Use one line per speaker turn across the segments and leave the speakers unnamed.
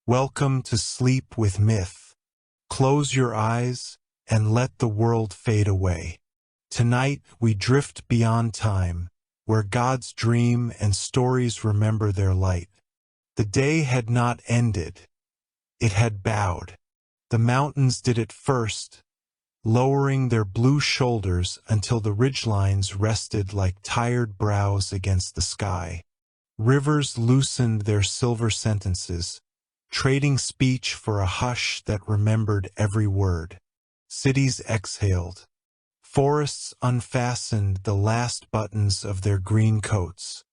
Welcome to Sleep with Myth. Close your eyes and let the world fade away. Tonight we drift beyond time, where gods dream and stories remember their light. The day had not ended. It had bowed. The mountains did it first, lowering their blue shoulders until the ridgelines rested like tired brows against the sky. Rivers loosened their silver sentences, trading speech for a hush that remembered every word. Cities exhaled. Forests unfastened the last buttons of their green coats.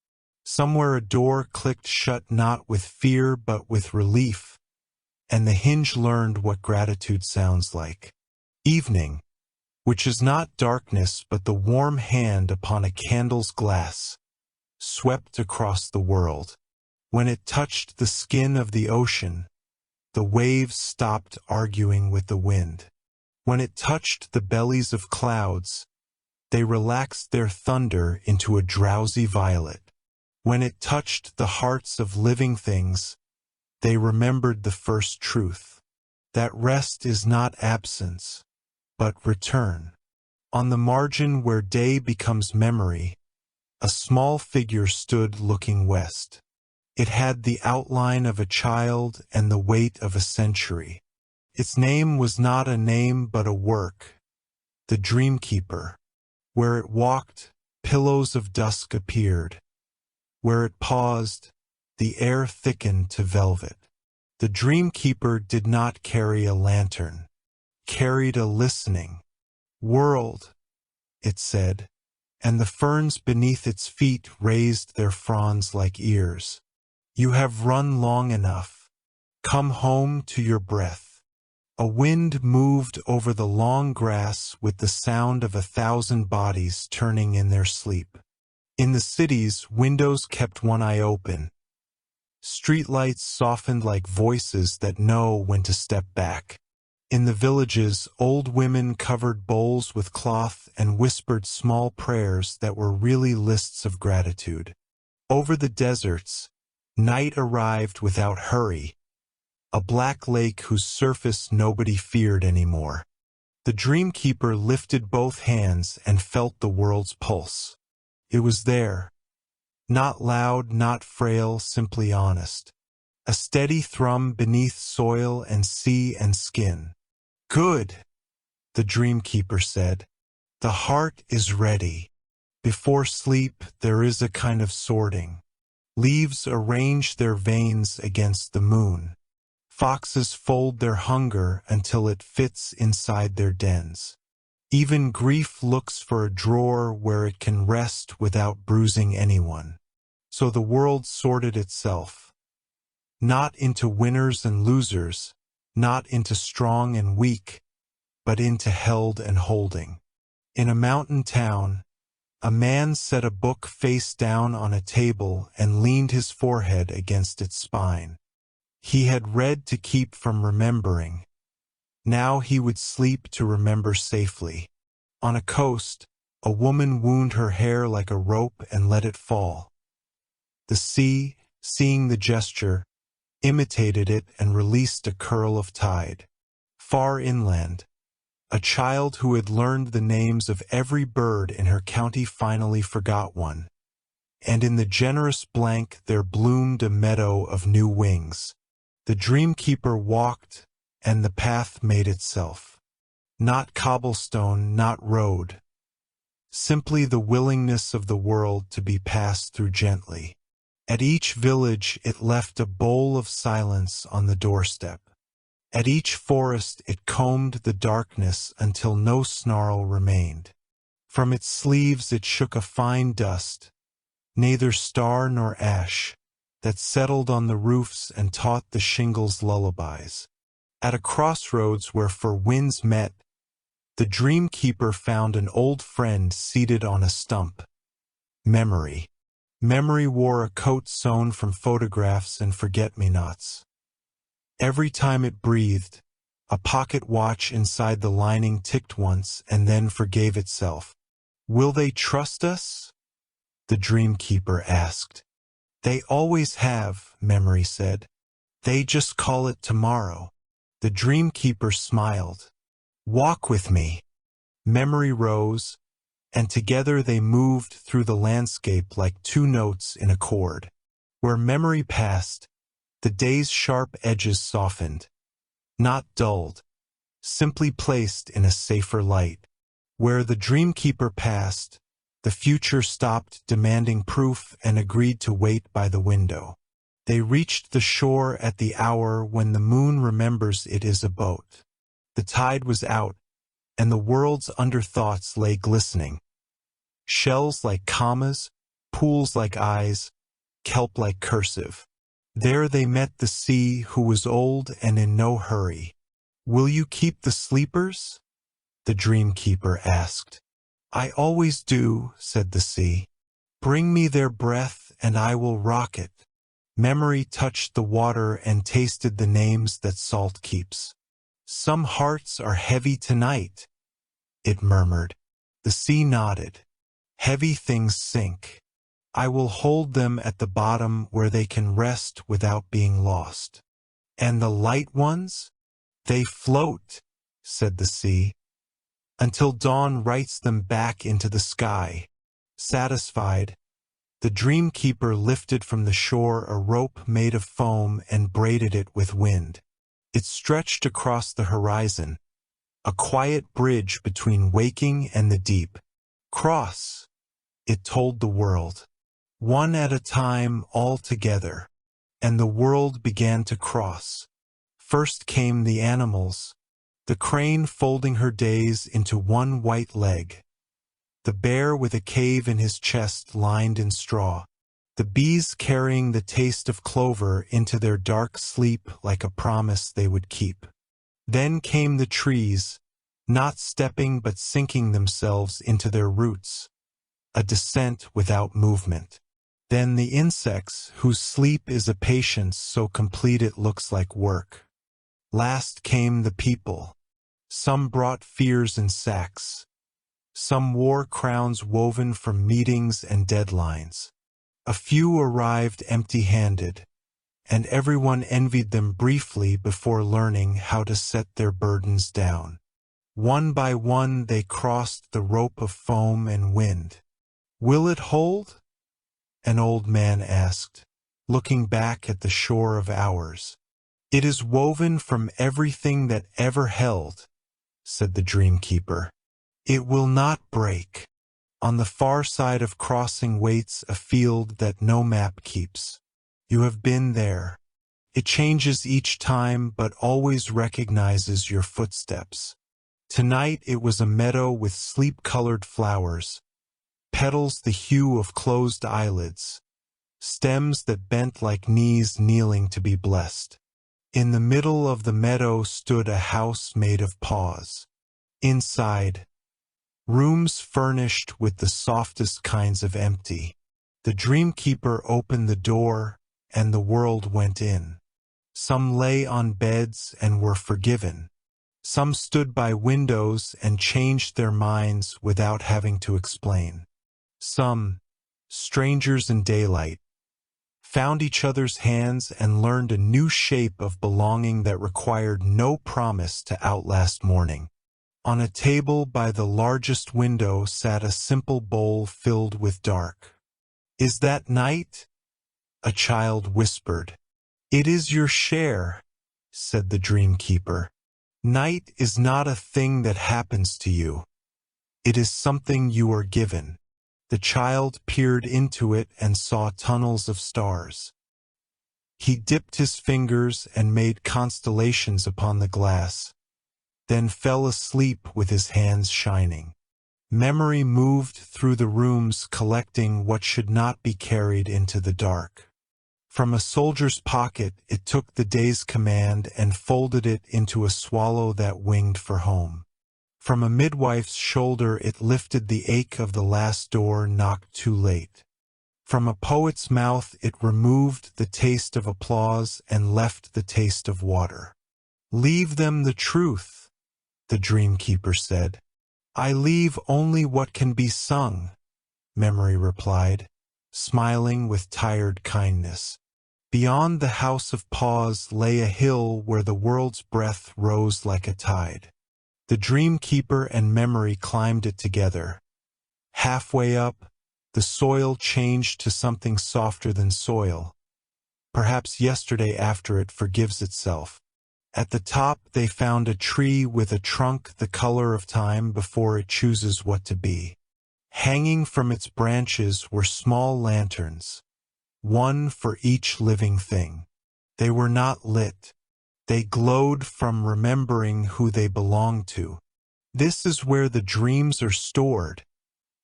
Somewhere a door clicked shut not with fear but with relief, and the hinge learned what gratitude sounds like. Evening, which is not darkness but the warm hand upon a candle's glass, swept across the world. When it touched the skin of the ocean, the waves stopped arguing with the wind. When it touched the bellies of clouds, they relaxed their thunder into a drowsy violet. When it touched the hearts of living things, they remembered the first truth, that rest is not absence, but return. On the margin where day becomes memory, a small figure stood looking west. It had the outline of a child and the weight of a century. Its name was not a name but a work, the Dreamkeeper. Where it walked, pillows of dusk appeared. Where it paused, the air thickened to velvet. The Dreamkeeper did not carry a lantern, carried a listening world, it said, and the ferns beneath its feet raised their fronds like ears. You have run long enough. Come home to your breath. A wind moved over the long grass with the sound of 1,000 bodies turning in their sleep. In the cities, windows kept one eye open. Streetlights softened like voices that know when to step back. In the villages, old women covered bowls with cloth and whispered small prayers that were really lists of gratitude. Over the deserts, night arrived without hurry, a black lake whose surface nobody feared anymore. The Dreamkeeper lifted both hands and felt the world's pulse. It was there. Not loud, not frail, simply honest. A steady thrum beneath soil and sea and skin. Good, the Dreamkeeper said. The heart is ready. Before sleep there is a kind of sorting. Leaves arrange their veins against the moon. Foxes fold their hunger until it fits inside their dens. Even grief looks for a drawer where it can rest without bruising anyone. So the world sorted itself. Not into winners and losers, not into strong and weak, but into held and holding. In a mountain town, a man set a book face down on a table and leaned his forehead against its spine. He had read to keep from remembering. Now he would sleep to remember safely. On a coast, a woman wound her hair like a rope and let it fall. The sea, seeing the gesture, imitated it and released a curl of tide. Far inland, a child who had learned the names of every bird in her county finally forgot one. And in the generous blank there bloomed a meadow of new wings. The Dreamkeeper walked, and the path made itself. Not cobblestone, not road. Simply the willingness of the world to be passed through gently. At each village it left a bowl of silence on the doorstep. At each forest it combed the darkness until no snarl remained. From its sleeves it shook a fine dust, neither star nor ash, that settled on the roofs and taught the shingles lullabies. At a crossroads where four winds met, the Dreamkeeper found an old friend seated on a stump. Memory. Memory wore a coat sewn from photographs and forget-me-nots. Every time it breathed, a pocket watch inside the lining ticked once and then forgave itself. Will they trust us? The Dreamkeeper asked. They always have, Memory said. They just call it tomorrow. The dreamkeeper smiled. Walk with me. Memory rose, and together they moved through the landscape like two notes in a chord. Where memory passed, the day's sharp edges softened, not dulled, simply placed in a safer light. Where the dreamkeeper passed, the future stopped demanding proof and agreed to wait by the window. They reached the shore at the hour when the moon remembers it is a boat. The tide was out, and the world's underthoughts lay glistening. Shells like commas, pools like eyes, kelp like cursive. There they met the sea, who was old and in no hurry. Will you keep the sleepers? The dreamkeeper asked. I always do, said the sea. Bring me their breath and I will rock it. Memory touched the water and tasted the names that salt keeps. Some hearts are heavy tonight, it murmured. The sea nodded. Heavy things sink. I will hold them at the bottom where they can rest without being lost. And the light ones? They float, said the sea, until dawn writes them back into the sky. Satisfied, the dreamkeeper lifted from the shore a rope made of foam and braided it with wind. It stretched across the horizon, a quiet bridge between waking and the deep. Cross, it told the world. One at a time, all together. And the world began to cross. First came the animals, the crane folding her days into one white leg, the bear with a cave in his chest lined in straw, the bees carrying the taste of clover into their dark sleep like a promise they would keep. Then came the trees, not stepping but sinking themselves into their roots, a descent without movement. Then the insects, whose sleep is a patience so complete it looks like work. Last came the people. Some brought fears in sacks. Some wore crowns woven from meetings and deadlines. A few arrived empty-handed, and everyone envied them briefly before learning how to set their burdens down. One by one they crossed the rope of foam and wind. Will it hold? An old man asked, looking back at the shore of ours. It is woven from everything that ever held, said the dreamkeeper. It will not break. On the far side of crossing waits a field that no map keeps. You have been there. It changes each time but always recognizes your footsteps. Tonight it was a meadow with sleep-colored flowers, petals the hue of closed eyelids, stems that bent like knees kneeling to be blessed. In the middle of the meadow stood a house made of paws. Inside, rooms furnished with the softest kinds of empty. The dreamkeeper opened the door, and the world went in. Some lay on beds and were forgiven. Some stood by windows and changed their minds without having to explain. Some, strangers in daylight, found each other's hands and learned a new shape of belonging that required no promise to outlast morning. On a table by the largest window sat a simple bowl filled with dark. Is that night? A child whispered. It is your share, said the dreamkeeper. Night is not a thing that happens to you. It is something you are given. The child peered into it and saw tunnels of stars. He dipped his fingers and made constellations upon the glass, then fell asleep with his hands shining. Memory moved through the rooms collecting what should not be carried into the dark. From a soldier's pocket it took the day's command and folded it into a swallow that winged for home. From a midwife's shoulder it lifted the ache of the last door knocked too late. From a poet's mouth it removed the taste of applause and left the taste of water. Leave them the truth, the dreamkeeper said. I leave only what can be sung, Memory replied, smiling with tired kindness. Beyond the House of Paws lay a hill where the world's breath rose like a tide. The Dreamkeeper and Memory climbed it together. Halfway up, the soil changed to something softer than soil. Perhaps yesterday after it forgives itself. At the top they found a tree with a trunk the color of time before it chooses what to be. Hanging from its branches were small lanterns, one for each living thing. They were not lit. They glowed from remembering who they belonged to. "This is where the dreams are stored,"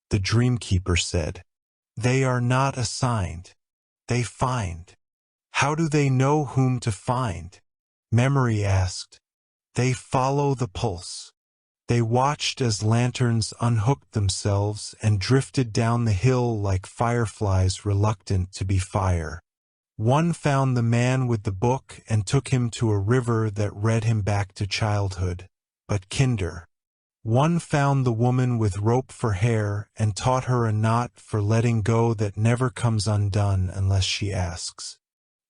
the Dreamkeeper said. "They are not assigned. They find." "How do they know whom to find?" Memory asked. "They follow the pulse." They watched as lanterns unhooked themselves and drifted down the hill like fireflies reluctant to be fire. One found the man with the book and took him to a river that read him back to childhood, but kinder. One found the woman with rope for hair and taught her a knot for letting go that never comes undone unless she asks.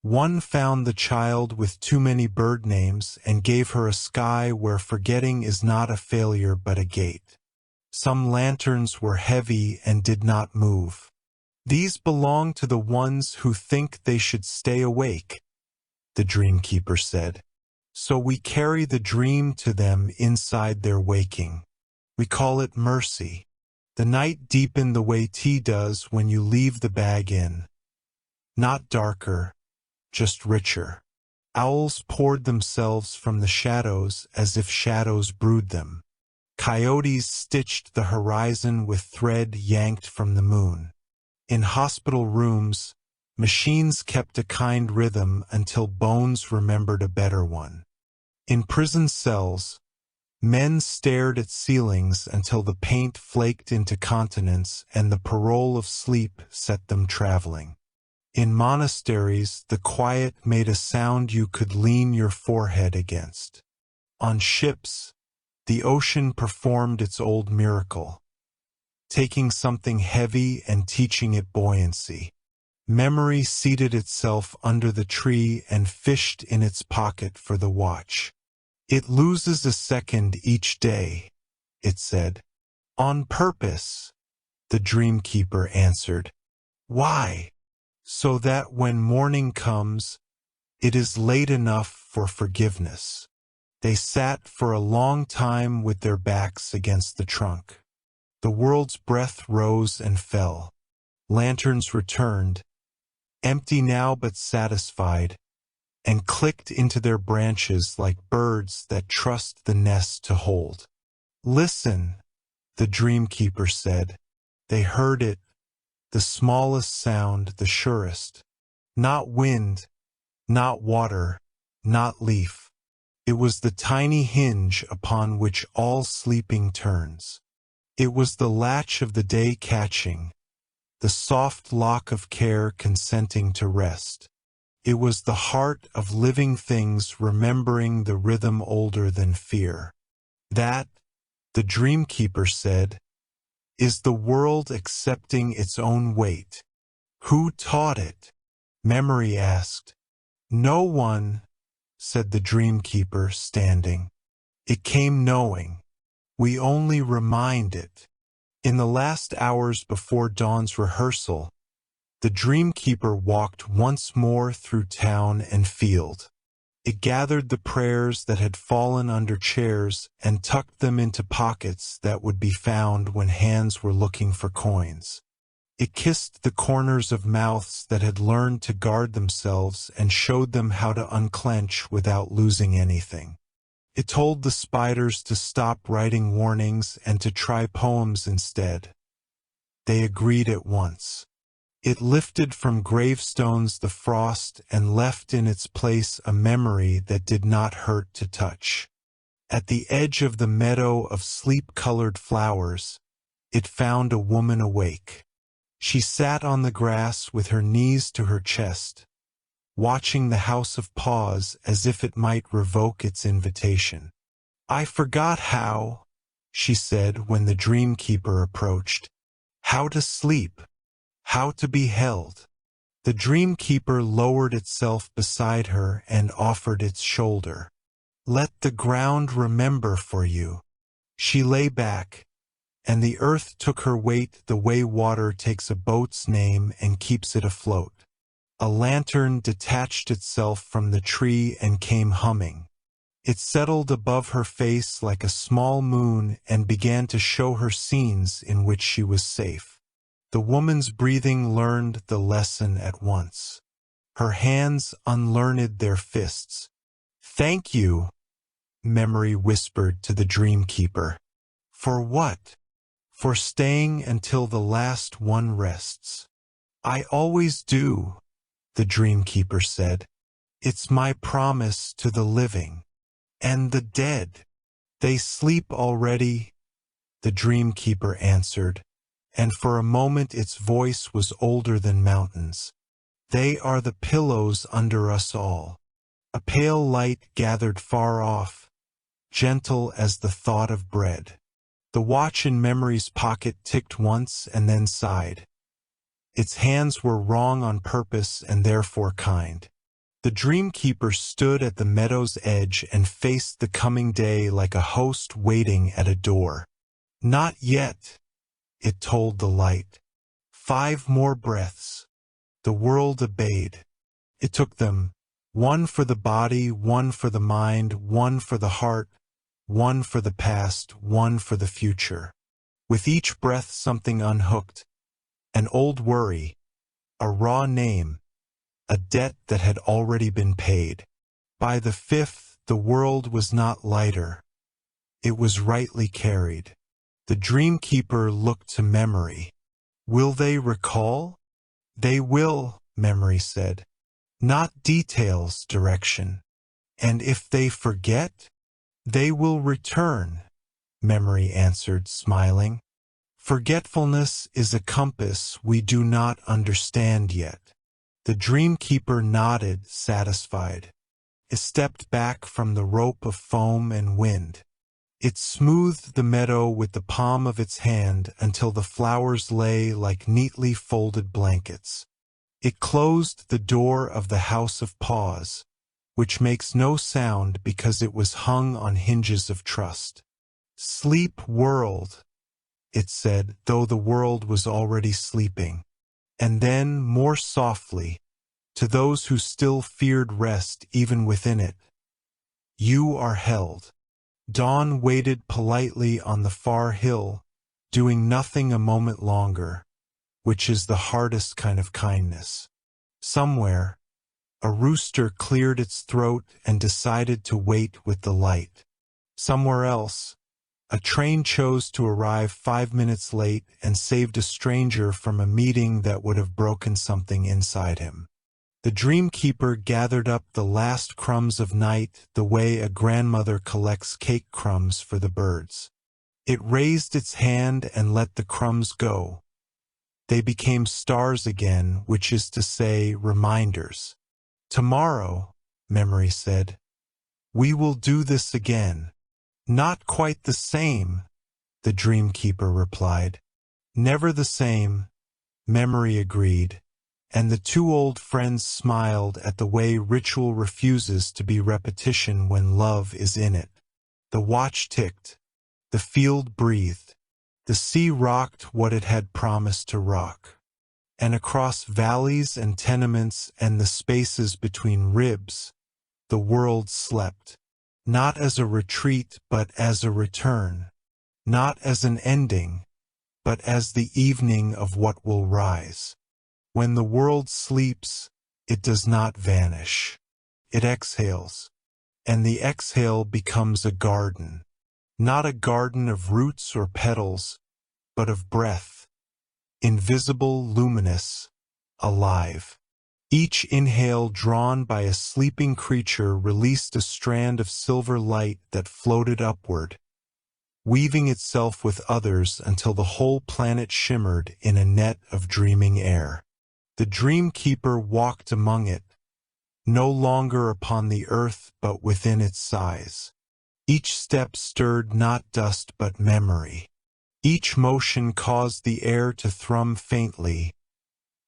One found the child with too many bird names and gave her a sky where forgetting is not a failure but a gate. Some lanterns were heavy and did not move. "These belong to the ones who think they should stay awake," the Dreamkeeper said. "So we carry the dream to them inside their waking. We call it mercy. The night deepened the way tea does when you leave the bag in. Not darker, just richer. Owls poured themselves from the shadows as if shadows brewed them. Coyotes stitched the horizon with thread yanked from the moon. In hospital rooms, machines kept a kind rhythm until bones remembered a better one. In prison cells, men stared at ceilings until the paint flaked into continents and the parole of sleep set them traveling. In monasteries, the quiet made a sound you could lean your forehead against. On ships, the ocean performed its old miracle, taking something heavy and teaching it buoyancy. Memory seated itself under the tree and fished in its pocket for the watch. "It loses a second each day," it said. "On purpose," the Dreamkeeper answered. "Why?" "So that when morning comes, it is late enough for forgiveness." They sat for a long time with their backs against the trunk. The world's breath rose and fell. Lanterns returned, empty now but satisfied, and clicked into their branches like birds that trust the nest to hold. "Listen," the Dreamkeeper said. They heard it, the smallest sound, the surest. Not wind, not water, not leaf. It was the tiny hinge upon which all sleeping turns. It was the latch of the day catching, the soft lock of care consenting to rest. It was the heart of living things remembering the rhythm older than fear. That, the Dreamkeeper said, is the world accepting its own weight. "Who taught it?" Memory asked. "No one," said the Dreamkeeper, standing. "It came knowing. We only remind it." In the last hours before dawn's rehearsal, the Dreamkeeper walked once more through town and field. It gathered the prayers that had fallen under chairs and tucked them into pockets that would be found when hands were looking for coins. It kissed the corners of mouths that had learned to guard themselves and showed them how to unclench without losing anything. It told the spiders to stop writing warnings and to try poems instead. They agreed at once. It lifted from gravestones the frost and left in its place a memory that did not hurt to touch. At the edge of the meadow of sleep-colored flowers, it found a woman awake. She sat on the grass with her knees to her chest, watching the House of Paws as if it might revoke its invitation. "I forgot how," she said when the Dreamkeeper approached. "How to sleep. How to be held." The Dreamkeeper lowered itself beside her and offered its shoulder. Let the ground remember for you. She lay back, and the earth took her weight the way water takes a boat's name and keeps it afloat. A lantern detached itself from the tree and came humming. It settled above her face like a small moon and began to show her scenes in which she was safe. The woman's breathing learned the lesson at once. Her hands unlearned their fists. "Thank you," Memory whispered to the Dreamkeeper. "For what?" "For staying until the last one rests." "I always do," the Dreamkeeper said. "It's my promise to the living. And the dead." "They sleep already," the Dreamkeeper answered, and for a moment its voice was older than mountains. "They are the pillows under us all." A pale light gathered far off, gentle as the thought of bread. The watch in Memory's pocket ticked once and then sighed. Its hands were wrong on purpose and therefore kind. The Dreamkeeper stood at the meadow's edge and faced the coming day like a host waiting at a door. "Not yet," it told the light. 5 more breaths." The world obeyed. It took them, one for the body, one for the mind, one for the heart, one for the past, one for the future. With each breath something unhooked. An old worry, a raw name, a debt that had already been paid. By the 5th, the world was not lighter. It was rightly carried. The Dreamkeeper looked to Memory. "Will they recall?" "They will," Memory said. "Not details, direction. And if they forget?" "They will return," Memory answered, smiling. "Forgetfulness is a compass we do not understand yet." The Dreamkeeper nodded, satisfied. It stepped back from the rope of foam and wind. It smoothed the meadow with the palm of its hand until the flowers lay like neatly folded blankets. It closed the door of the House of Pause, which makes no sound because it was hung on hinges of trust. "Sleep, world," it said, though the world was already sleeping. And then, more softly, to those who still feared rest even within it, "You are held." Dawn waited politely on the far hill, doing nothing a moment longer, which is the hardest kind of kindness. Somewhere, a rooster cleared its throat and decided to wait with the light. Somewhere else, a train chose to arrive 5 minutes late and saved a stranger from a meeting that would have broken something inside him. The Dreamkeeper gathered up the last crumbs of night the way a grandmother collects cake crumbs for the birds. It raised its hand and let the crumbs go. They became stars again, which is to say, reminders. "Tomorrow," Memory said, "we will do this again." "Not quite the same," the Dreamkeeper replied. "Never the same," Memory agreed, and the 2 old friends smiled at the way ritual refuses to be repetition when love is in it. The watch ticked. The field breathed. The sea rocked what it had promised to rock. And across valleys and tenements and the spaces between ribs, the world slept. Not as a retreat, but as a return. Not as an ending, but as the evening of what will rise. When the world sleeps, it does not vanish. It exhales. And the exhale becomes a garden. Not a garden of roots or petals, but of breath. Invisible, luminous, alive. Each inhale drawn by a sleeping creature released a strand of silver light that floated upward, weaving itself with others until the whole planet shimmered in a net of dreaming air. The Dreamkeeper walked among it, no longer upon the earth but within its size. Each step stirred not dust but memory. Each motion caused the air to thrum faintly,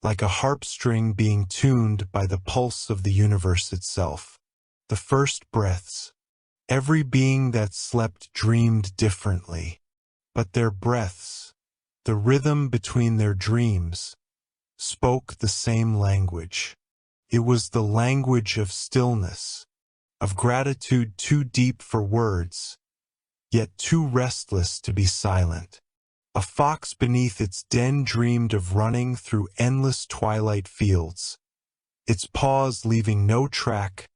like a harp string being tuned by the pulse of the universe itself. The first breaths. Every being that slept dreamed differently, but their breaths, the rhythm between their dreams, spoke the same language. It was the language of stillness, of gratitude too deep for words, yet too restless to be silent. A fox beneath its den dreamed of running through endless twilight fields, its paws leaving no track,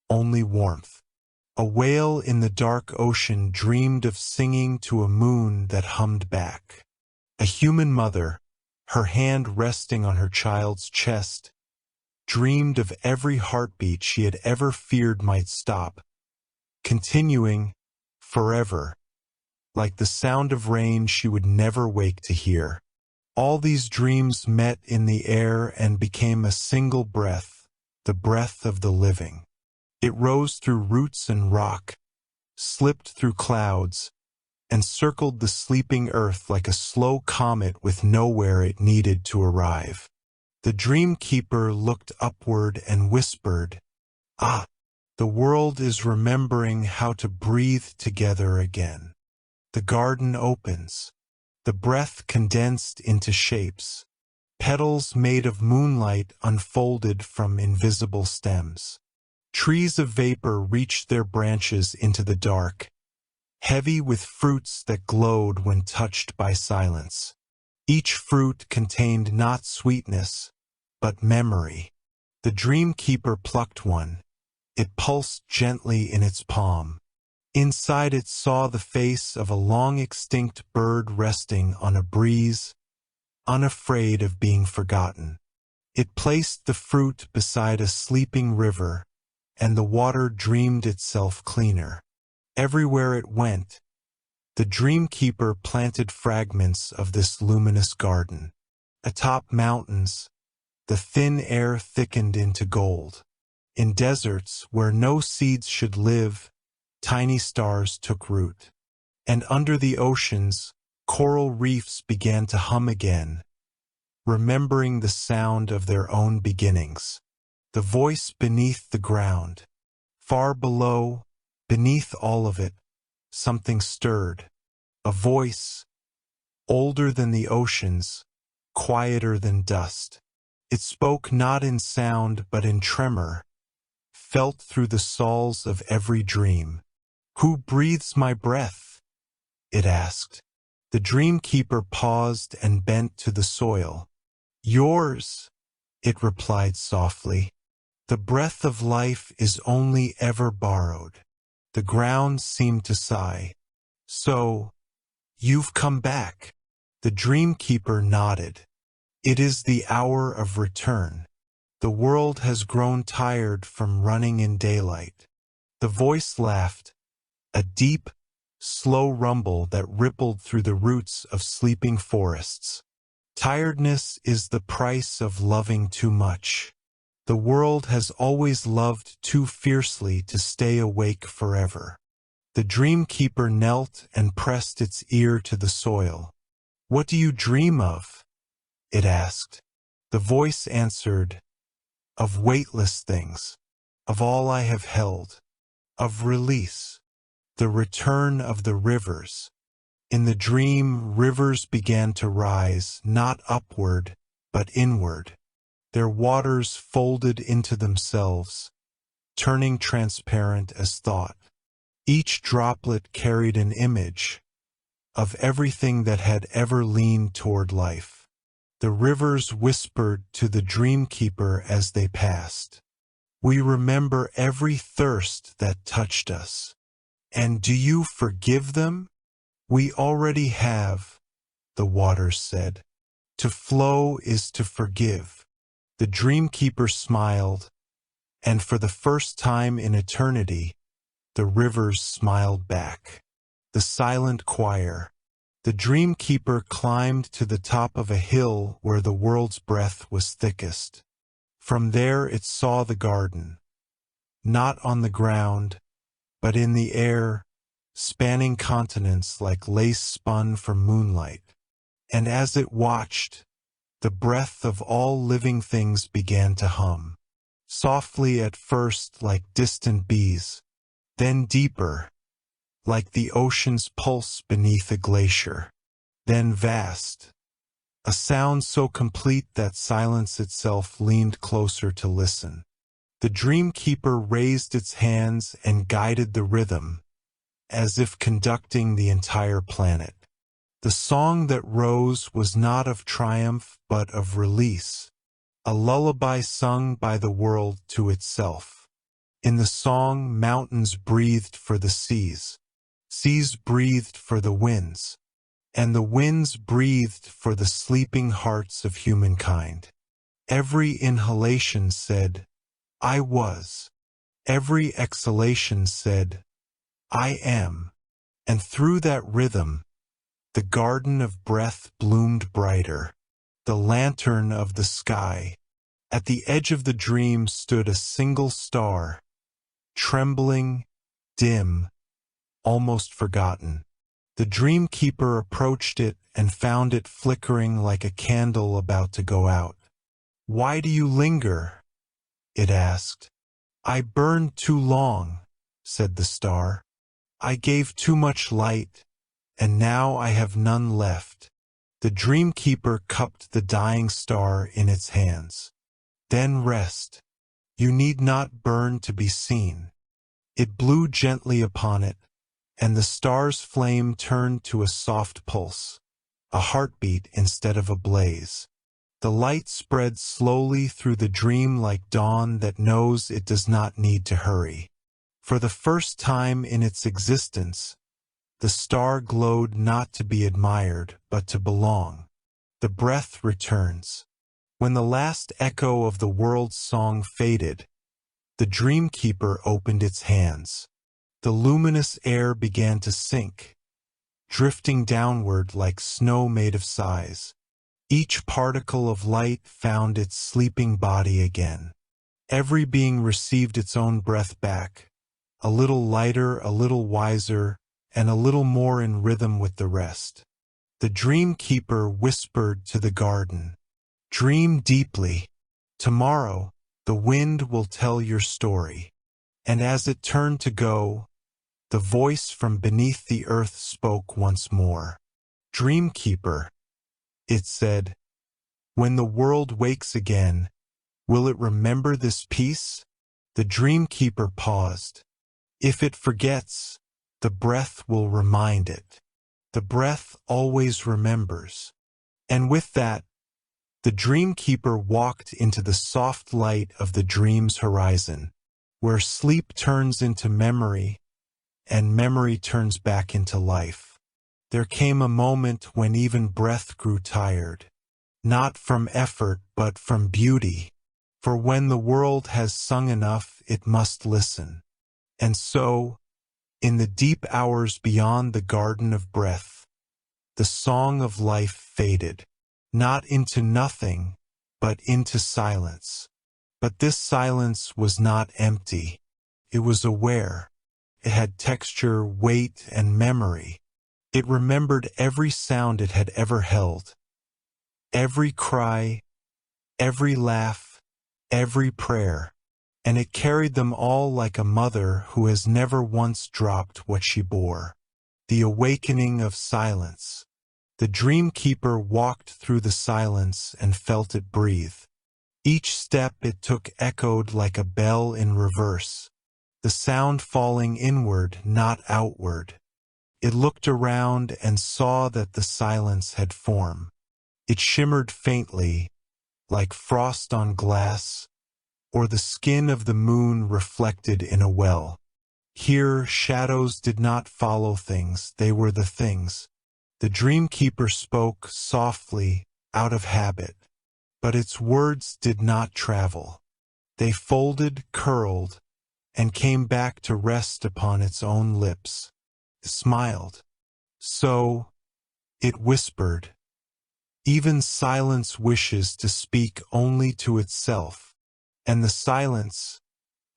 only warmth. A whale in the dark ocean dreamed of singing to a moon that hummed back. A human mother, her hand resting on her child's chest, dreamed of every heartbeat she had ever feared might stop, continuing forever, like the sound of rain she would never wake to hear. All these dreams met in the air and became a single breath, the breath of the living. It rose through roots and rock, slipped through clouds, and circled the sleeping earth like a slow comet with nowhere it needed to arrive. The dream keeper looked upward and whispered, "Ah, the world is remembering how to breathe together again." The garden opens, the breath condensed into shapes. Petals made of moonlight unfolded from invisible stems. Trees of vapor reached their branches into the dark, heavy with fruits that glowed when touched by silence. Each fruit contained not sweetness, but memory. The dream keeper plucked one. It pulsed gently in its palm. Inside it saw the face of a long-extinct bird resting on a breeze, unafraid of being forgotten. It placed the fruit beside a sleeping river, and the water dreamed itself cleaner. Everywhere it went, the dream keeper planted fragments of this luminous garden. Atop mountains, the thin air thickened into gold. In deserts where no seeds should live, tiny stars took root. And under the oceans, coral reefs began to hum again, remembering the sound of their own beginnings. The voice beneath the ground. Far below, beneath all of it, something stirred. A voice, older than the oceans, quieter than dust. It spoke not in sound but in tremor, felt through the souls of every dream. "Who breathes my breath?" it asked. The dream keeper paused and bent to the soil. "Yours," it replied softly. "The breath of life is only ever borrowed." The ground seemed to sigh. "So, you've come back." The dream keeper nodded. "It is the hour of return. The world has grown tired from running in daylight." The voice laughed, a deep, slow rumble that rippled through the roots of sleeping forests. "Tiredness is the price of loving too much. The world has always loved too fiercely to stay awake forever." The dream keeper knelt and pressed its ear to the soil. "What do you dream of?" it asked. The voice answered, "Of weightless things, of all I have held, of release, the return of the rivers." In the dream, rivers began to rise, not upward, but inward. Their waters folded into themselves, turning transparent as thought. Each droplet carried an image of everything that had ever leaned toward life. The rivers whispered to the dream keeper as they passed, "We remember every thirst that touched us. And do you forgive them?" "We already have," the waters said. "To flow is to forgive." The dream keeper smiled, and for the first time in eternity, the rivers smiled back. The silent choir. The dream keeper climbed to the top of a hill where the world's breath was thickest. From there it saw the garden, not on the ground, but in the air, spanning continents like lace spun from moonlight. And as it watched, The breath of all living things began to hum. Softly at first like distant bees, then deeper, like the ocean's pulse beneath a glacier, then vast, a sound so complete that silence itself leaned closer to listen. The Dreamkeeper raised its hands and guided the rhythm, as if conducting the entire planet. The song that rose was not of triumph but of release, a lullaby sung by the world to itself. In the song, mountains breathed for the seas, seas breathed for the winds, and the winds breathed for the sleeping hearts of humankind. Every inhalation said, I was. Every exhalation said, I am. And through that rhythm, the garden of breath bloomed brighter, the lantern of the sky. At the edge of the dream stood a single star, trembling, dim, almost forgotten. The Dreamkeeper approached it and found it flickering like a candle about to go out. Why do you linger? It asked. I burned too long, said the star. I gave too much light, and now I have none left. The Dreamkeeper cupped the dying star in its hands. Then rest. You need not burn to be seen. It blew gently upon it, and the star's flame turned to a soft pulse, a heartbeat instead of a blaze. The light spread slowly through the dream like dawn that knows it does not need to hurry. For the first time in its existence, the star glowed not to be admired, but to belong. The breath returns. When the last echo of the world's song faded, the Dreamkeeper opened its hands. The luminous air began to sink, drifting downward like snow made of sighs. Each particle of light found its sleeping body again. Every being received its own breath back, a little lighter, a little wiser, and a little more in rhythm with the rest. The Dreamkeeper whispered to the garden, dream deeply. Tomorrow, the wind will tell your story. And as it turned to go, the voice from beneath the earth spoke once more. Dreamkeeper, it said, when the world wakes again, will it remember this peace? The Dreamkeeper paused. If it forgets, the breath will remind it. The breath always remembers. And with that, the Dreamkeeper walked into the soft light of the dream's horizon, where sleep turns into memory, and memory turns back into life. There came a moment when even breath grew tired, not from effort but from beauty, for when the world has sung enough it must listen. And so, in the deep hours beyond the garden of breath, the song of life faded, not into nothing, but into silence. But this silence was not empty. It was aware. It had texture, weight, and memory. It remembered every sound it had ever held, every cry, every laugh, every prayer, and it carried them all like a mother who has never once dropped what she bore. The awakening of silence. The Dreamkeeper walked through the silence and felt it breathe. Each step it took echoed like a bell in reverse, the sound falling inward, not outward. It looked around and saw that the silence had form. It shimmered faintly, like frost on glass, or the skin of the moon reflected in a well. Here, shadows did not follow things, they were the things. The Dreamkeeper spoke softly, out of habit, but its words did not travel. They folded, curled, and came back to rest upon its own lips. It smiled. So, it whispered. Even silence wishes to speak only to itself, and the silence,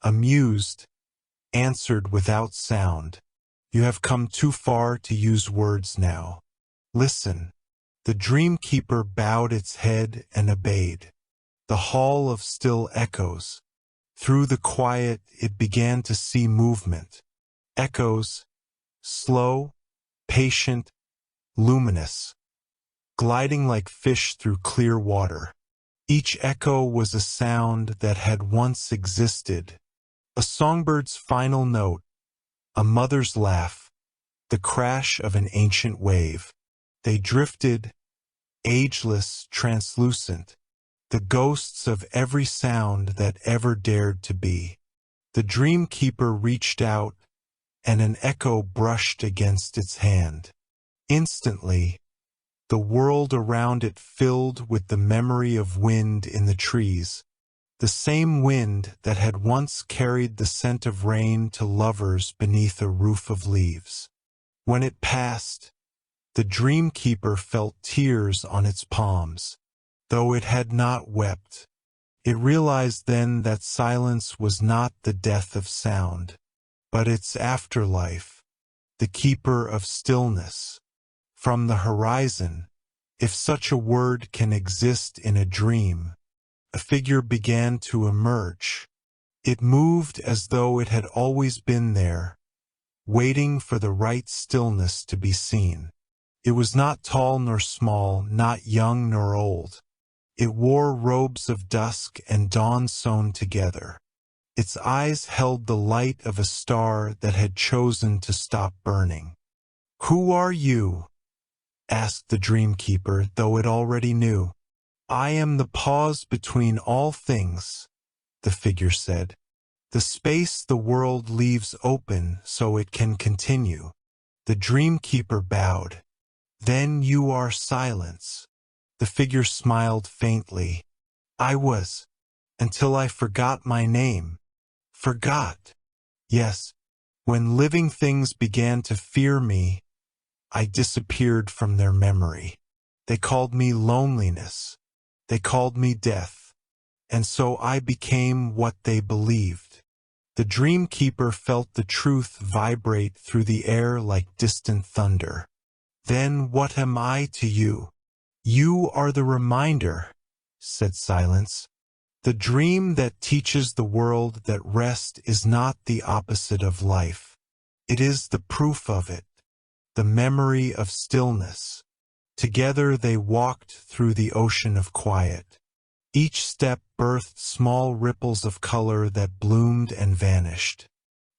amused, answered without sound. You have come too far to use words now. Listen. The dream-keeper bowed its head and obeyed. The hall of still echoes. Through the quiet it began to see movement. Echoes, slow, patient, luminous, gliding like fish through clear water. Each echo was a sound that had once existed. A songbird's final note, a mother's laugh, the crash of an ancient wave. They drifted, ageless, translucent, the ghosts of every sound that ever dared to be. The dream-keeper reached out, and an echo brushed against its hand. Instantly, the world around it filled with the memory of wind in the trees, the same wind that had once carried the scent of rain to lovers beneath a roof of leaves. When it passed, the dream-keeper felt tears on its palms. Though it had not wept, it realized then that silence was not the death of sound, but its afterlife, the keeper of stillness. From the horizon, if such a word can exist in a dream, a figure began to emerge. It moved as though it had always been there, waiting for the right stillness to be seen. It was not tall nor small, not young nor old. It wore robes of dusk and dawn sewn together. Its eyes held the light of a star that had chosen to stop burning. "Who are you?" asked the dream-keeper, though it already knew. "I am the pause between all things," the figure said. "The space the world leaves open so it can continue." The dream-keeper bowed. "Then you are silence." The figure smiled faintly. "I was, until I forgot my name." "Forgot?" "Yes. When living things began to fear me, I disappeared from their memory. They called me loneliness. They called me death. And so I became what they believed." The dream-keeper felt the truth vibrate through the air like distant thunder. "Then what am I to you?" "You are the reminder," said silence. "The dream that teaches the world that rest is not the opposite of life. It is the proof of it, the memory of stillness." Together they walked through the ocean of quiet. Each step birthed small ripples of color that bloomed and vanished.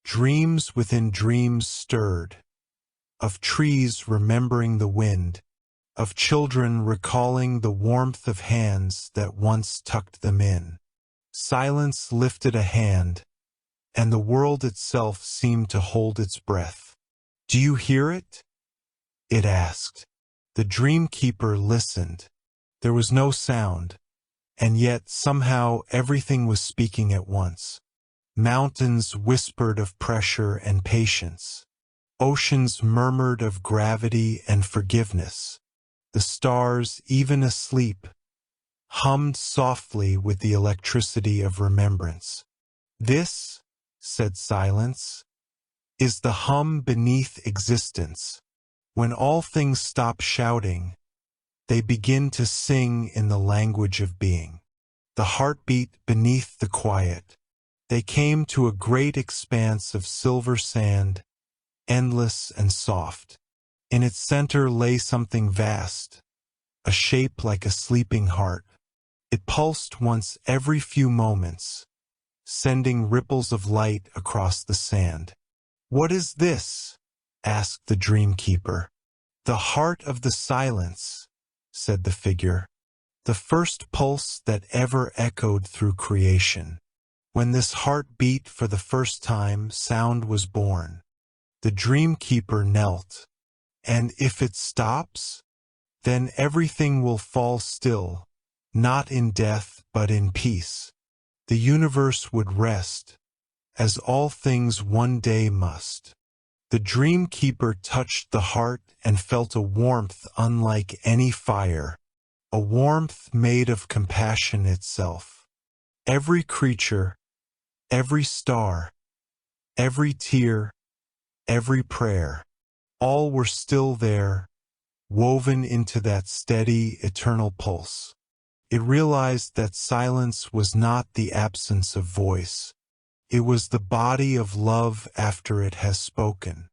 Dreams within dreams stirred, of trees remembering the wind, of children recalling the warmth of hands that once tucked them in. Silence lifted a hand, and the world itself seemed to hold its breath. "Do you hear it?" it asked. The dream-keeper listened. There was no sound, and yet somehow everything was speaking at once. Mountains whispered of pressure and patience. Oceans murmured of gravity and forgiveness. The stars, even asleep, hummed softly with the electricity of remembrance. "This," said silence, "is the hum beneath existence. When all things stop shouting, they begin to sing in the language of being. The heartbeat beneath the quiet." They came to a great expanse of silver sand, endless and soft. In its center lay something vast, a shape like a sleeping heart. It pulsed once every few moments, sending ripples of light across the sand. "What is this?" asked the dream-keeper. "The heart of the silence," said the figure. "The first pulse that ever echoed through creation. When this heart beat for the first time, sound was born." The dream-keeper knelt. "And if it stops, then everything will fall still, not in death but in peace. The universe would rest, as all things one day must." The dream-keeper touched the heart and felt a warmth unlike any fire, a warmth made of compassion itself. Every creature, every star, every tear, every prayer, all were still there, woven into that steady, eternal pulse. It realized that silence was not the absence of voice. It was the body of love after it has spoken.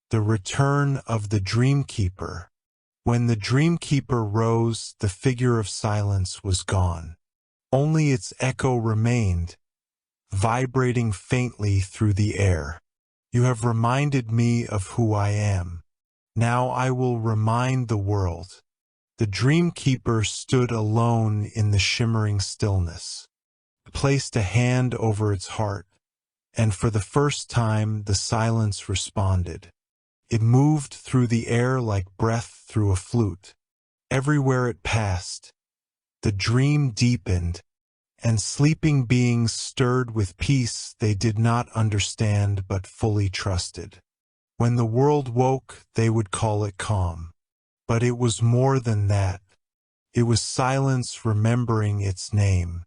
The return of the Dreamkeeper. When the Dreamkeeper rose, the figure of silence was gone. Only its echo remained, vibrating faintly through the air. You have reminded me of who I am. Now I will remind the world. The Dreamkeeper stood alone in the shimmering stillness, placed a hand over its heart, and for the first time the silence responded. It moved through the air like breath through a flute. Everywhere it passed, the dream deepened, and sleeping beings stirred with peace they did not understand but fully trusted. When the world woke, they would call it calm. But it was more than that. It was silence remembering its name.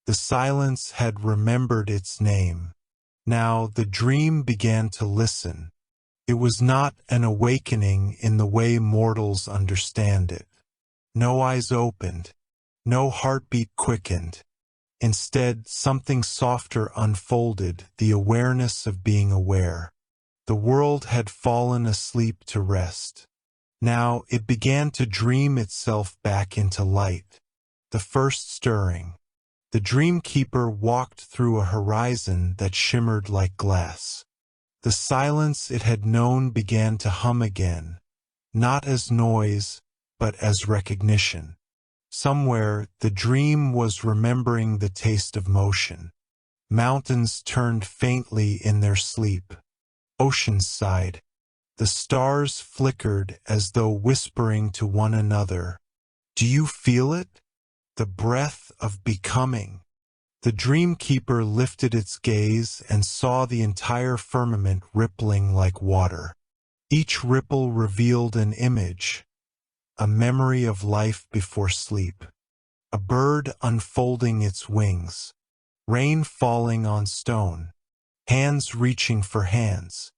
The silence had remembered its name. Now the dream began to listen. It was not an awakening in the way mortals understand it. No eyes opened. No heartbeat quickened. Instead, something softer unfolded, the awareness of being aware. The world had fallen asleep to rest. Now it began to dream itself back into light. The first stirring. The Dreamkeeper walked through a horizon that shimmered like glass. The silence it had known began to hum again, not as noise, but as recognition. Somewhere, the dream was remembering the taste of motion. Mountains turned faintly in their sleep. Oceans sighed. The stars flickered as though whispering to one another. Do you feel it? The breath of becoming. The Dreamkeeper lifted its gaze and saw the entire firmament rippling like water. Each ripple revealed an image, a memory of life before sleep. A bird unfolding its wings, rain falling on stone, hands reaching for hands.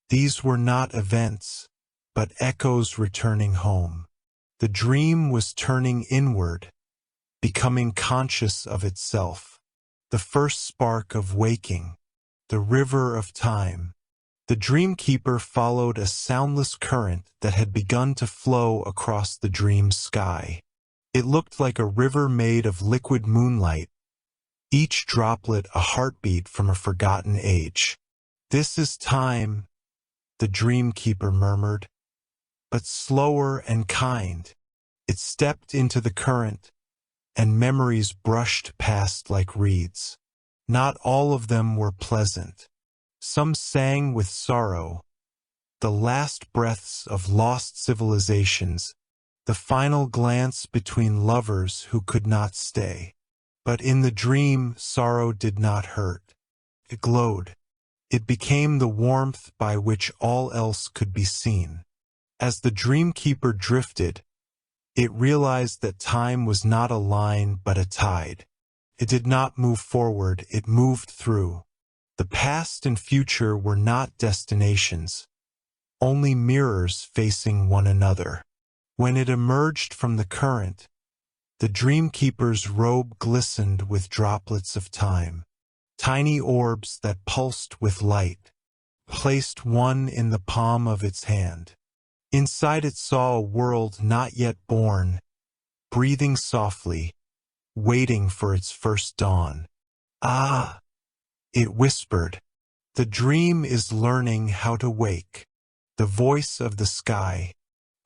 These were not events, but echoes returning home. The dream was turning inward, becoming conscious of itself. The first spark of waking, the river of time. The Dreamkeeper followed a soundless current that had begun to flow across the dream's sky. It looked like a river made of liquid moonlight, each droplet a heartbeat from a forgotten age. This is time, the Dreamkeeper murmured, but slower and kind. It stepped into the current, and memories brushed past like reeds. Not all of them were pleasant. Some sang with sorrow, the last breaths of lost civilizations, the final glance between lovers who could not stay. But in the dream, sorrow did not hurt. It glowed. It became the warmth by which all else could be seen. As the Dreamkeeper drifted, it realized that time was not a line but a tide. It did not move forward, it moved through. The past and future were not destinations, only mirrors facing one another. When it emerged from the current, the Dreamkeeper's robe glistened with droplets of time, tiny orbs that pulsed with light, placed one in the palm of its hand. Inside it saw a world not yet born, breathing softly, waiting for its first dawn. Ah, it whispered, the dream is learning how to wake. The voice of the sky,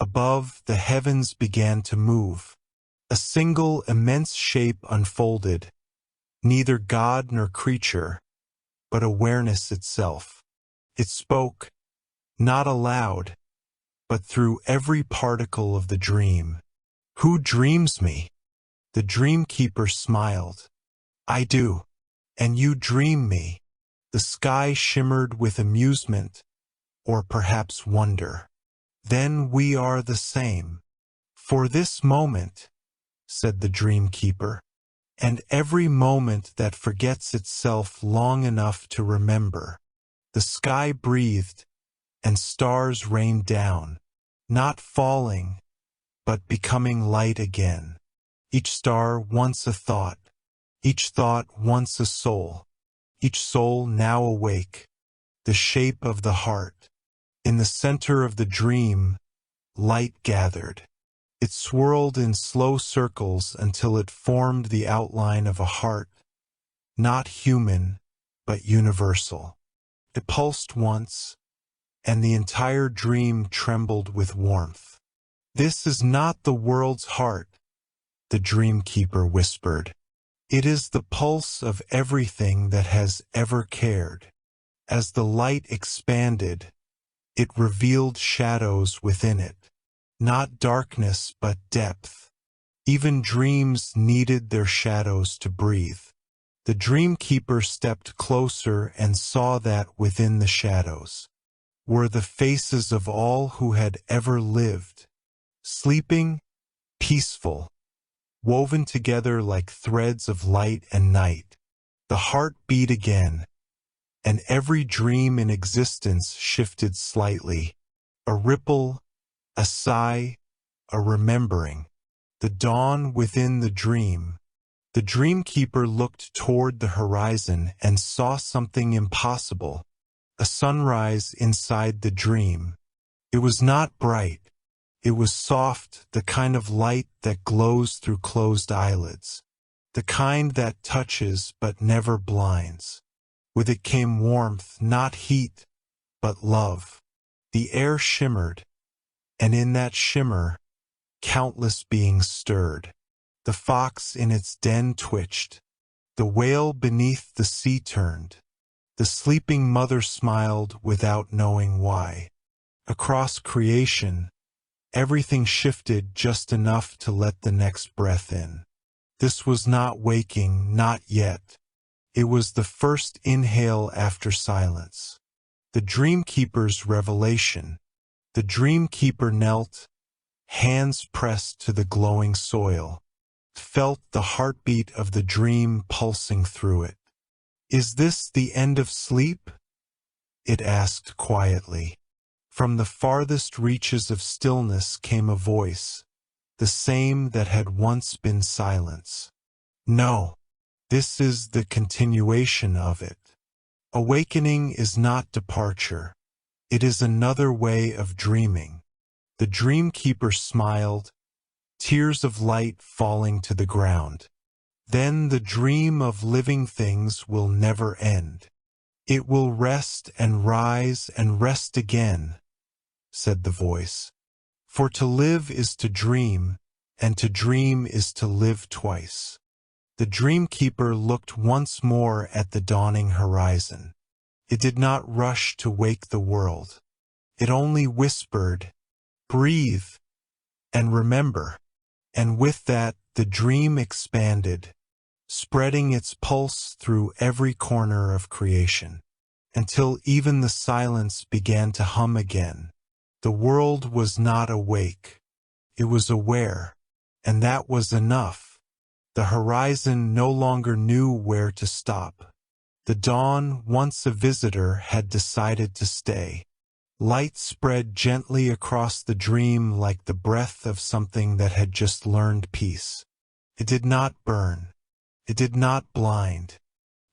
above, the heavens began to move. A single immense shape unfolded, neither god nor creature, but awareness itself. It spoke, not aloud, but through every particle of the dream. Who dreams me? The Dreamkeeper smiled. I do. And you dream me. The sky shimmered with amusement, or perhaps wonder. Then we are the same. For this moment, said the Dreamkeeper, and every moment that forgets itself long enough to remember. The sky breathed, and stars rained down, not falling, but becoming light again. Each star once a thought, each thought once a soul, each soul now awake, the shape of the heart. In the center of the dream, light gathered. It swirled in slow circles until it formed the outline of a heart, not human, but universal. It pulsed once, and the entire dream trembled with warmth. "This is not the world's heart," the dreamkeeper whispered. "It is the pulse of everything that has ever cared." As the light expanded, it revealed shadows within it. Not darkness, but depth. Even dreams needed their shadows to breathe. The dreamkeeper stepped closer and saw that within the shadows were the faces of all who had ever lived, sleeping, peaceful, woven together like threads of light and night. The heart beat again, and every dream in existence shifted slightly. A ripple, a sigh, a remembering. The dawn within the dream. The dreamkeeper looked toward the horizon and saw something impossible. A sunrise inside the dream. It was not bright. It was soft, the kind of light that glows through closed eyelids. The kind that touches but never blinds. With it came warmth, not heat, but love. The air shimmered, and in that shimmer, countless beings stirred. The fox in its den twitched. The whale beneath the sea turned. The sleeping mother smiled without knowing why. Across creation, everything shifted just enough to let the next breath in. This was not waking, not yet. It was the first inhale after silence. The dreamkeeper's revelation. The dreamkeeper knelt, hands pressed to the glowing soil, felt the heartbeat of the dream pulsing through it. "Is this the end of sleep?" it asked quietly. From the farthest reaches of stillness came a voice, the same that had once been silence. "No, this is the continuation of it. Awakening is not departure. It is another way of dreaming." The dreamkeeper smiled, tears of light falling to the ground. "Then the dream of living things will never end. It will rest and rise and rest again," said the voice. "For to live is to dream, and to dream is to live twice." The dreamkeeper looked once more at the dawning horizon. It did not rush to wake the world. It only whispered, "Breathe and remember." And with that, the dream expanded, spreading its pulse through every corner of creation, until even the silence began to hum again. The world was not awake. It was aware, and that was enough. The horizon no longer knew where to stop. The dawn, once a visitor, had decided to stay. Light spread gently across the dream like the breath of something that had just learned peace. It did not burn. It did not blind.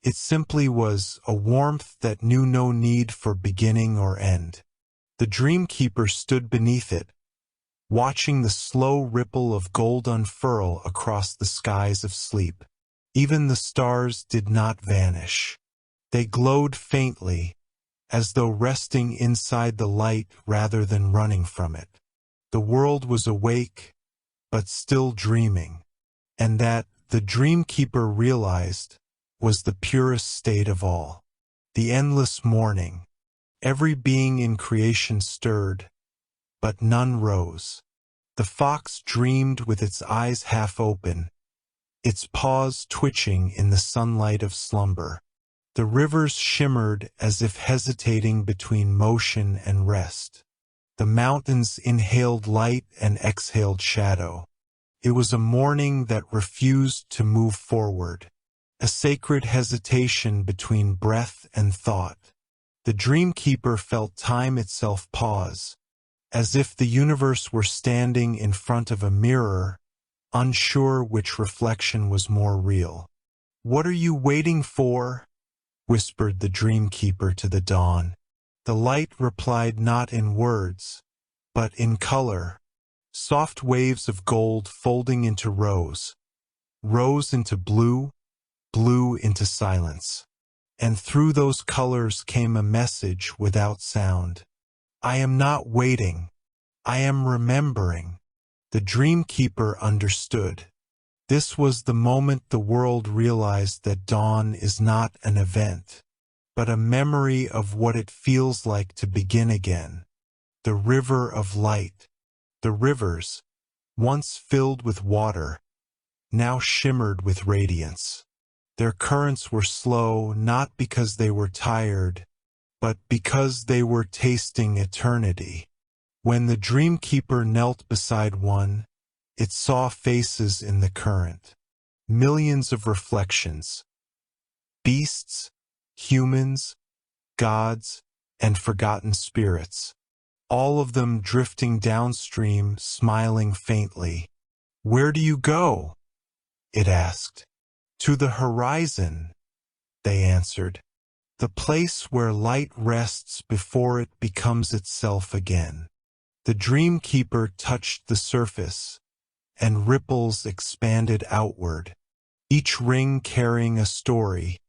It simply was a warmth that knew no need for beginning or end. The dreamkeeper stood beneath it, watching the slow ripple of gold unfurl across the skies of sleep. Even the stars did not vanish. They glowed faintly, as though resting inside the light rather than running from it. The world was awake, but still dreaming, and that, the dreamkeeper realized, was the purest state of all. The endless morning. Every being in creation stirred, but none rose. The fox dreamed with its eyes half open, its paws twitching in the sunlight of slumber. The rivers shimmered as if hesitating between motion and rest. The mountains inhaled light and exhaled shadow. It was a morning that refused to move forward, a sacred hesitation between breath and thought. The dreamkeeper felt time itself pause, as if the universe were standing in front of a mirror, unsure which reflection was more real. "What are you waiting for?" whispered the dreamkeeper to the dawn. The light replied not in words, but in color, soft waves of gold folding into rose, rose into blue, blue into silence. And through those colors came a message without sound. "I am not waiting. I am remembering." The dreamkeeper understood. This was the moment the world realized that dawn is not an event, but a memory of what it feels like to begin again. The river of light. The rivers, once filled with water, now shimmered with radiance. Their currents were slow not because they were tired, but because they were tasting eternity. When the dreamkeeper knelt beside one, it saw faces in the current. Millions of reflections. Beasts, humans, gods, and forgotten spirits. All of them drifting downstream, smiling faintly. "Where do you go?" it asked. "To the horizon," they answered. "The place where light rests before it becomes itself again." The dreamkeeper touched the surface, and ripples expanded outward, each ring carrying a story,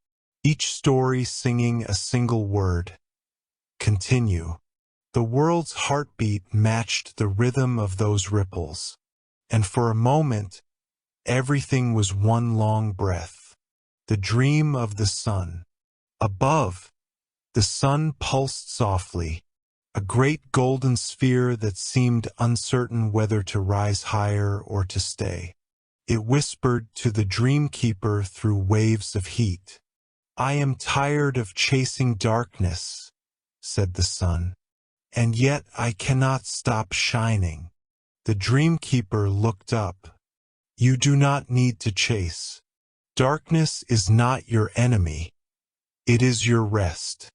each story singing a single word. Continue. The world's heartbeat matched the rhythm of those ripples, and for a moment, everything was one long breath. The dream of the sun. Above, the sun pulsed softly, a great golden sphere that seemed uncertain whether to rise higher or to stay. It whispered to the dreamkeeper through waves of heat. "I am tired of chasing darkness," said the sun, "and yet I cannot stop shining." The dreamkeeper looked up. "You do not need to chase. Darkness is not your enemy. It is your rest."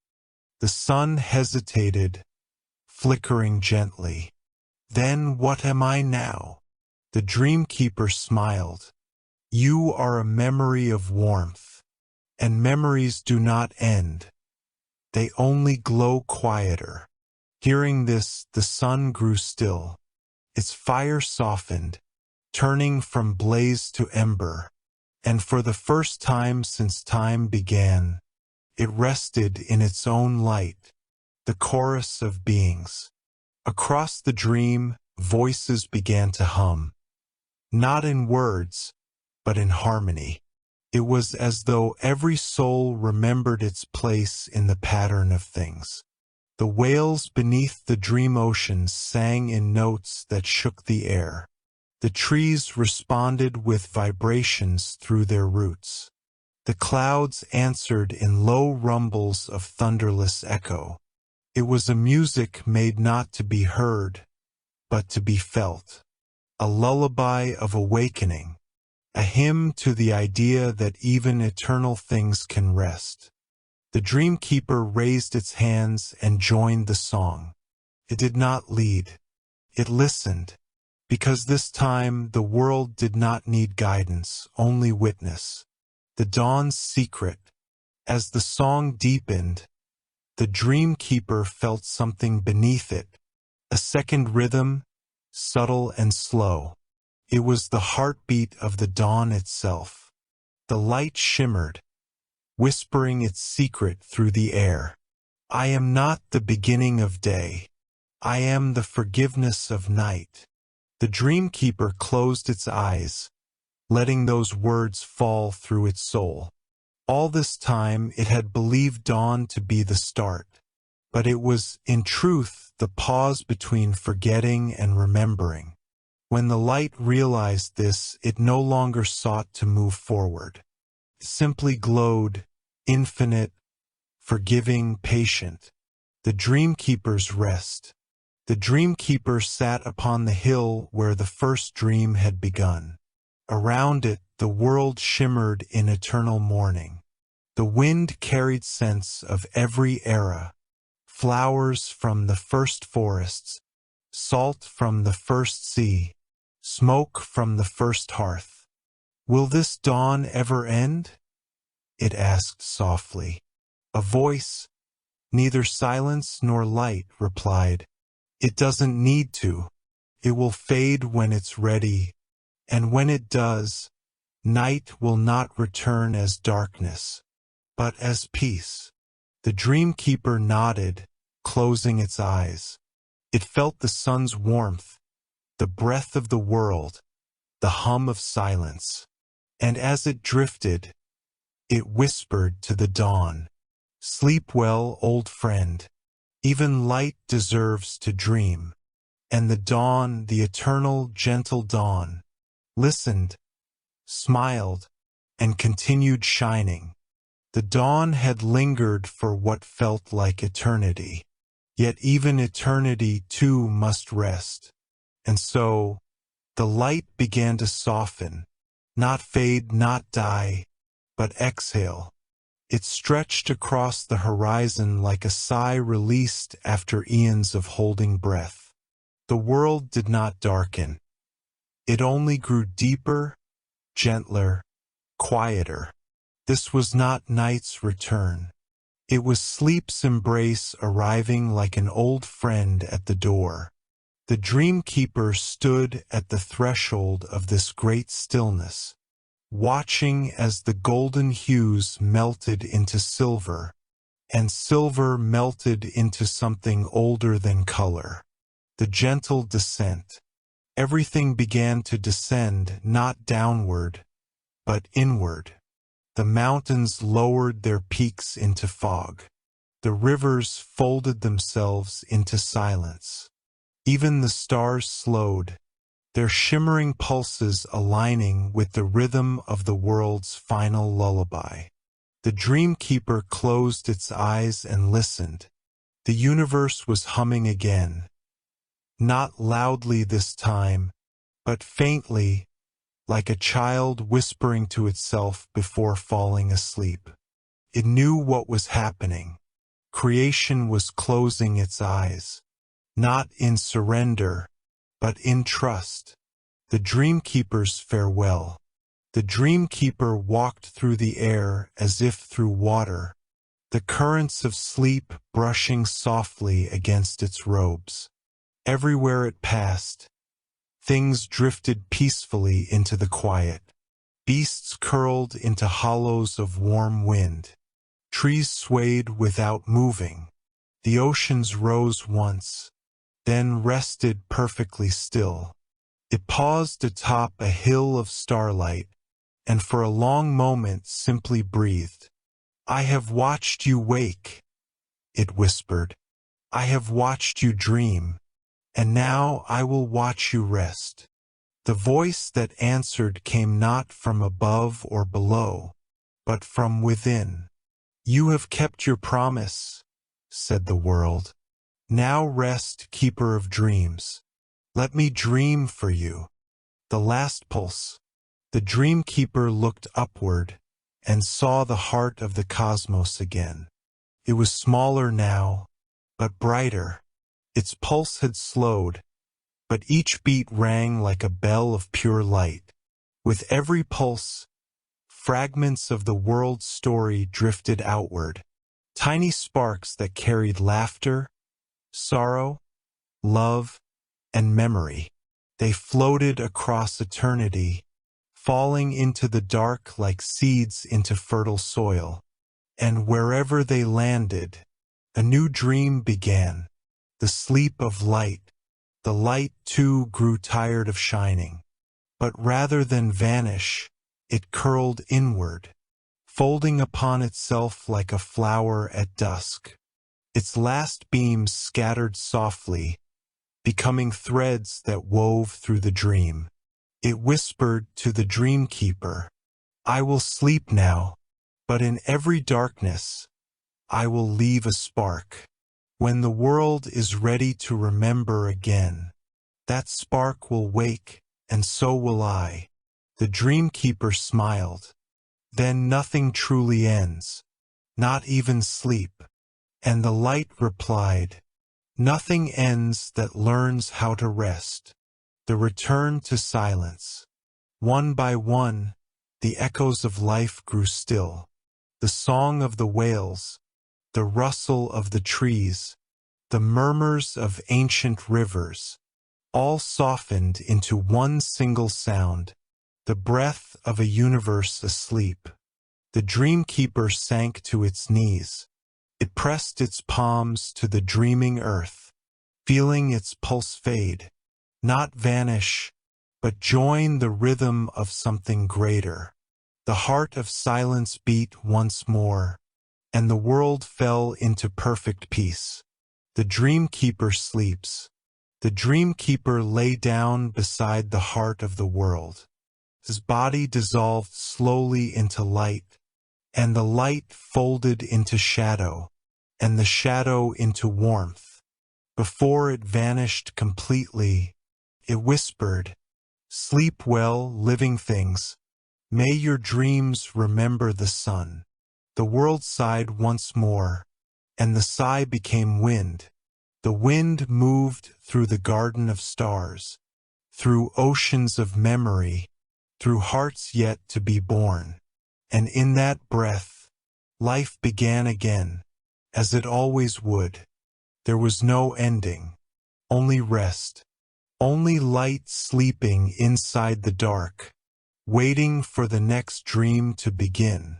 The sun hesitated, flickering gently. "Then what am I now?" The dreamkeeper smiled. "You are a memory of warmth, and memories do not end. They only glow quieter." Hearing this, the sun grew still. Its fire softened, turning from blaze to ember, and for the first time since time began, it rested in its own light, the chorus of beings. Across the dream, voices began to hum, not in words, but in harmony. It was as though every soul remembered its place in the pattern of things. The whales beneath the dream oceans sang in notes that shook the air. The trees responded with vibrations through their roots. The clouds answered in low rumbles of thunderless echo. It was a music made not to be heard, but to be felt. A lullaby of awakening. A hymn to the idea that even eternal things can rest. The dreamkeeper raised its hands and joined the song. It did not lead. It listened, because this time the world did not need guidance, only witness. The dawn's secret. As the song deepened, the dreamkeeper felt something beneath it, a second rhythm, subtle and slow. It was the heartbeat of the dawn itself. The light shimmered, whispering its secret through the air. "I am not the beginning of day. I am the forgiveness of night." The dreamkeeper closed its eyes, letting those words fall through its soul. All this time it had believed dawn to be the start, but it was, in truth, the pause between forgetting and remembering. When the light realized this, it no longer sought to move forward. It simply glowed, infinite, forgiving, patient. The dreamkeeper's rest. The dreamkeeper sat upon the hill where the first dream had begun. Around it, the world shimmered in eternal morning. The wind carried scents of every era, flowers from the first forests, salt from the first sea, smoke from the first hearth. Will this dawn ever end? It asked softly. A voice, neither silence nor light, replied, It doesn't need to. It will fade when it's ready, and when it does, night will not return as darkness, but as peace. The dreamkeeper nodded, closing its eyes. It felt the sun's warmth, the breath of the world, the hum of silence. And as it drifted, it whispered to the dawn, Sleep well, old friend. Even light deserves to dream. And the dawn, the eternal, gentle dawn, listened, smiled, and continued shining. The dawn had lingered for what felt like eternity. Yet even eternity too must rest. And so, the light began to soften, not fade, not die, but exhale. It stretched across the horizon like a sigh released after eons of holding breath. The world did not darken. It only grew deeper, gentler, quieter. This was not night's return. It was sleep's embrace arriving like an old friend at the door. The dreamkeeper stood at the threshold of this great stillness, watching as the golden hues melted into silver, and silver melted into something older than color. The gentle descent. Everything began to descend not downward, but inward. The mountains lowered their peaks into fog. The rivers folded themselves into silence. Even the stars slowed, their shimmering pulses aligning with the rhythm of the world's final lullaby. The dreamkeeper closed its eyes and listened. The universe was humming again. Not loudly this time, but faintly, like a child whispering to itself before falling asleep. It knew what was happening. Creation was closing its eyes, not in surrender, but in trust. The dreamkeeper's farewell. The dreamkeeper walked through the air as if through water, the currents of sleep brushing softly against its robes. Everywhere it passed, things drifted peacefully into the quiet. Beasts curled into hollows of warm wind. Trees swayed without moving. The oceans rose once, then rested perfectly still. It paused atop a hill of starlight, and for a long moment simply breathed. I have watched you wake, it whispered. I have watched you dream. And now I will watch you rest. The voice that answered came not from above or below, but from within. You have kept your promise, said the world. Now rest, keeper of dreams. Let me dream for you. The last pulse. The dreamkeeper looked upward and saw the heart of the cosmos again. It was smaller now, but brighter. Its pulse had slowed, but each beat rang like a bell of pure light. With every pulse, fragments of the world's story drifted outward, tiny sparks that carried laughter, sorrow, love, and memory. They floated across eternity, falling into the dark like seeds into fertile soil. And wherever they landed, a new dream began. The sleep of light. The light too grew tired of shining. But rather than vanish, it curled inward, folding upon itself like a flower at dusk. Its last beams scattered softly, becoming threads that wove through the dream. It whispered to the dreamkeeper, I will sleep now, but in every darkness, I will leave a spark. When the world is ready to remember again, that spark will wake, and so will I. The dreamkeeper smiled. Then nothing truly ends, not even sleep. And the light replied, Nothing ends that learns how to rest. The return to silence. One by one, the echoes of life grew still. The song of the whales, the rustle of the trees, the murmurs of ancient rivers, all softened into one single sound, the breath of a universe asleep. The dreamkeeper sank to its knees. It pressed its palms to the dreaming earth, feeling its pulse fade, not vanish, but join the rhythm of something greater. The heart of silence beat once more, and the world fell into perfect peace. The dreamkeeper sleeps. The dreamkeeper lay down beside the heart of the world. His body dissolved slowly into light, and the light folded into shadow, and the shadow into warmth. Before it vanished completely, it whispered, "Sleep well, living things. May your dreams remember the sun." The world sighed once more, and the sigh became wind. The wind moved through the garden of stars, through oceans of memory, through hearts yet to be born. And in that breath, life began again, as it always would. There was no ending, only rest, only light sleeping inside the dark, waiting for the next dream to begin.